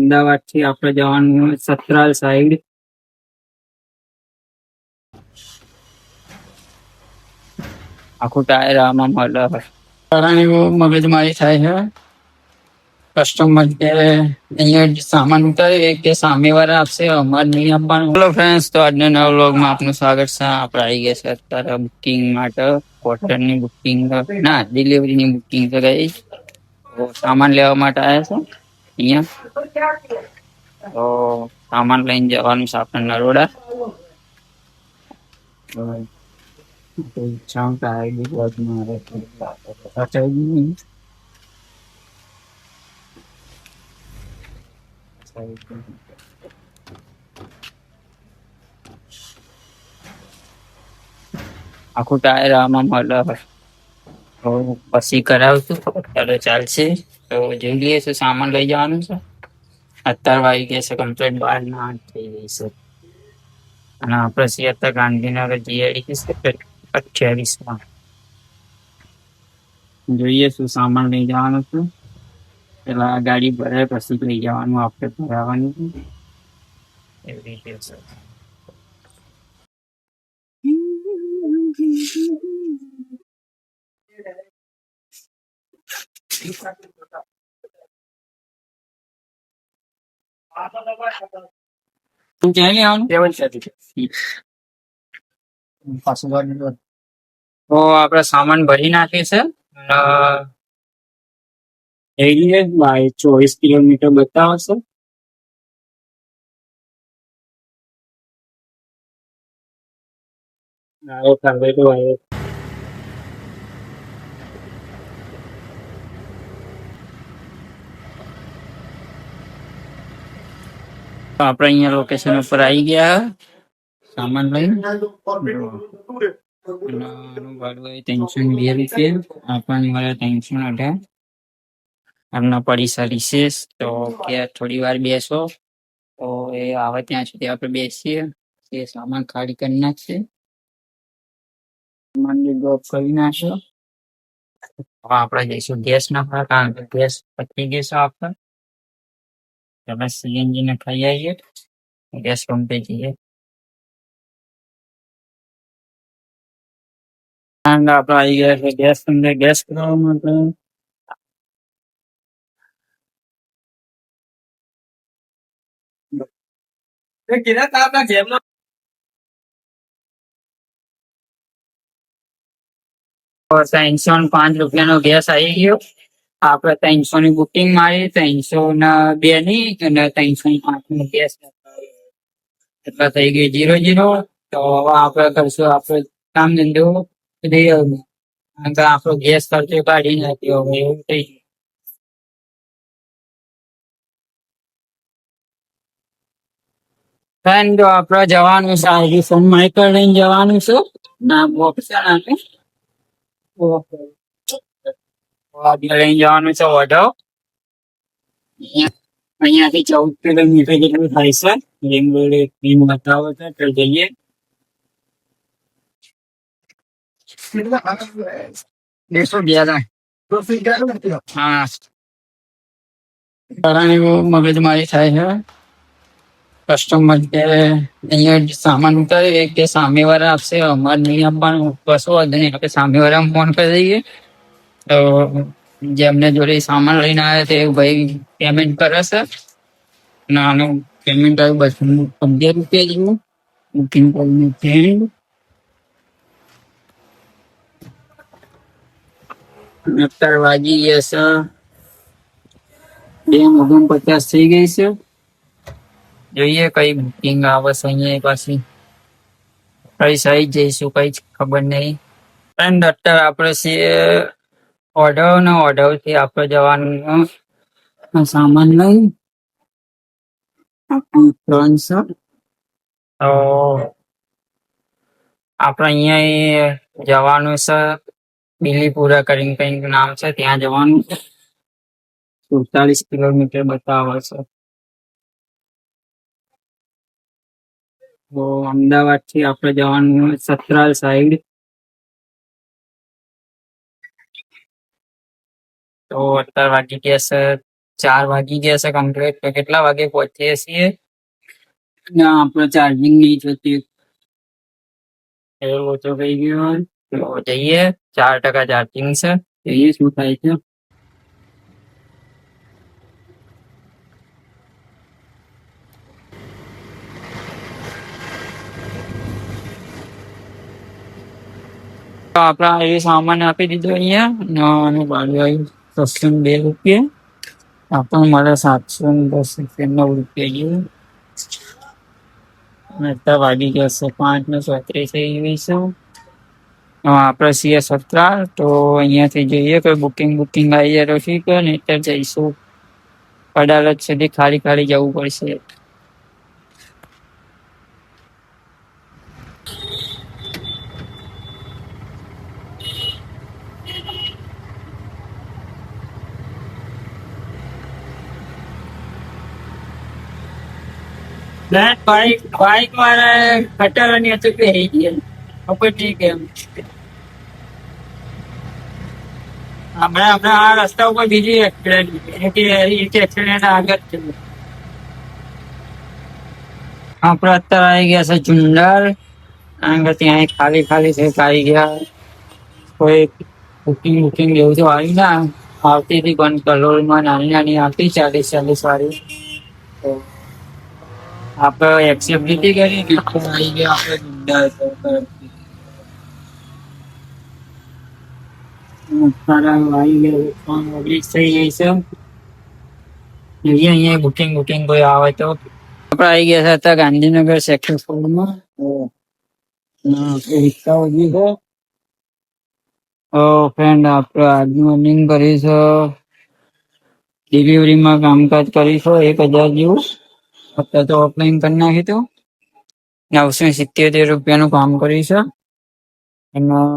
અમદાવાદ થી આપણે જવાનું સતરાલ સાઈડ. આખું ટાયર આમાં મળે. તારાની બહુ મગજમારી થાય છે. કસ્ટમર કે અહીંયા સામાન ઉતારે કે સામે વાળા આપશે, અમારે નહીં આપવાનું. હેલો ફ્રેન્ડ્સ, તો આજના નવા વ્લોગમાં આપનું સ્વાગત છે. આપણે આવી ગયા છે અત્યારે બુકિંગ માટે. કોટનની બુકિંગ ના ડિલિવરીની બુકિંગ તો ગઈ. તો સામાન લેવા માટે આવ્યા છે અહીંયા. તો સામાન લઈને જવાનું છે આપણે નરોડા. આખું ટાયર આમાં મળે. તો પછી કરાવશું, ચાલો ચાલશે. તો જોઈ લઈએ શું સામાન લઈ જવાનું છે. અત્યારે વાગી ગયા છે કમ્પ્લીટ 12 થઈ ગઈ છે. અને આપણે છીએ અત્યારે ગાંધીનગર જીઆઈડી સેક્ટર 28માં. જોઈએ શું સામાન લઈ જવાનું છું. પેલા ગાડી ભરાય પછી લઈ જવાનું, આપણે ભરાવાનું એવી રીતે છે. ક્યાં લેવાનું? તો આપડે સામાન ભરી નાખીએ છે. બાય 24 કિલોમીટર બતાવશે. આપણે અહીંયા લોકેશન ઉપર આવી ગયા સામાન લઈને. ₹302 આપણને મળે 318. એમના પડીસા રિસેસ તો કે થોડી વાર બેસો, તો એ આવે ત્યાં સુધી આપણે બેસીએ. એ સામાન ખાલી કરી નાખશે, સામાન ડ્રોપ કરી નાખશો. હવે આપણે જઈશું ગેસ નાખવા, કારણ કે ગેસ પતી ગયો છે આપણે. તમે સીએનજી ને ખાઈ આવીએ, ગેસ પંપે જઈએ. આપણે આવી ગયા છે ગેસ પંપે ગેસ કરવા માટે. ₹305 ગેસ આવી ગયો. આપણે 300 ની બુકિંગ મારી, 302 ની અને 305 નો ગેસ એટલે થઈ ગઈ 0-0. તો હવે આપણે કરશું આપણે કામ ધંધો આપણો ગેસ ખર્ચો કાઢી નાખ્યો. હવે એવું થઈ ગયું. તો આપણે જવાનું છે આઈફોન માઇકર લઈને જવાનું છે. ના બોક્સ લઈને જવાનું છે ઓઢવ. અહીંયાથી 14 કિલોમીટર જેટલું થાય છે. લીંબોડી બતાવો છે તો જઈએ. હા, તારાની બહુ મગજમારી થાય છે. કસ્ટમર કે અહીંયા સામાન ઉતારે કે સામે વાળા આપશે, અમારે નહીં આપવાનું. કશો વાંધો નહીં, આપણે સામે વાળા ફોન કરી દઈએ. તો જેમને જોડે સામાન લઈને આવ્યા તે ભાઈ પેમેન્ટ કરે છે. આનું પેમેન્ટ આવ્યું ₹11 જેવું. બુકિંગ કરીને ફ્રેન્ડ અત્યારે વાગી ગયા છે 2:49 થઈ ગઈ છે. જોઈએ કઈ બુકિંગ આવે છે અહીંયા પાછી. કઈ સાઈડ જઈશું કઈ ખબર નહીં. ફ્રેન્ડ અત્યારે આપણે છીએ ઓઢવ ને ઓઢવ થી આપણે જવાનું સામાન લઈ ત્રણ છે. તો આપણે અહીંયા જવાનું છે બિલીપુરા કરીને કઈક નામ છે, ત્યાં જવાનું છે. 47 કિલોમીટર બતાવે છે. તો અમદાવાદ થી આપણે જવાનું સતરાલ સાઈડ. તો અત્યારે વાગી ગયા છે 4 વાગી ગયા છે કમ્પ્લીટ. તો કેટલા વાગે પહોંચીએ છીએ? ના, આપણો ચાર્જિંગ નહીં થતી. એવું ઓછો થઈ ગયો હોય તો જઈએ. 4% ચાર્જિંગ છે. જોઈએ શું થાય છે. તો આપણા એ સામાન આપી દીધો અહીંયા અને ભાડું આવ્યું 602 રૂપિયા. આપણને મળે 710 રૂપિયા 9 રૂપિયા જેવું. અત્યારે વાગી ગયા છે 5:34 થઈ ગઈ છે. આપણે છીએ સત્રા. તો અહીંયાથી જોઈએ કોઈ બુકિંગ આવી જાય તો ઠીક હોય ને અત્યારે જઈશું અડાલજ સુધી. ખાલી જવું પડશે. બાઈક વાળા ખટારાની હતું કે ખબર નહીં કેમ હમણાં આ રસ્તા ઉપર બીજી એક્સિડન્ટ આગળ છે. આપડે અત્યારે આવી ગયા છે ચુંડાલ. કારણ કે ત્યાં ખાલી છે. આવી ગયા કોઈ બુકિંગ એવું તો આવી ના આવતી હતી. પણ કલોલમાં નાની આવતી 40 વાળી. આપણે એક્સેપ્ટ નથી કરી. આવી ગયા આપણે ચુંડાલ થઈ ગઈ છે. અહીંયા બુકિંગ કોઈ આવે તો. આપણે આવી ગયા હતા ગાંધીનગર સેક્ટર 4 માં. રિક્ષા ઉભી છે. ફ્રેન્ડ આપણે આજની અર્નિંગ કરીશું. ડિલિવરીમાં કામકાજ કરીશું 1000 જેવું. અત્યારે તો ઓફલાઈન કરી નાખી તો 977 રૂપિયાનું કામ કરીશું. એમાં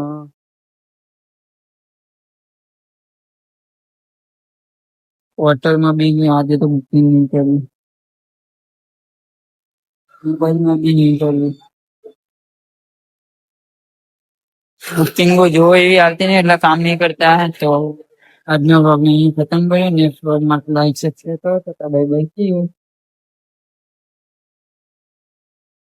હોટલમાં બી આજે તો બુકિંગ નહીં કર્યું. મોબાઈલમાં બી નહીં કર્યું. બુકિંગો જો એવી આવતી નહીં એટલે કામ નહીં કરતા. તો આજનો વ્લોગ અહીં ખતમ કર્યો. નેક્સ્ટ વ્લોગમાં લાઈક સબસ્ક્રાઈબ કરો. Bye bye.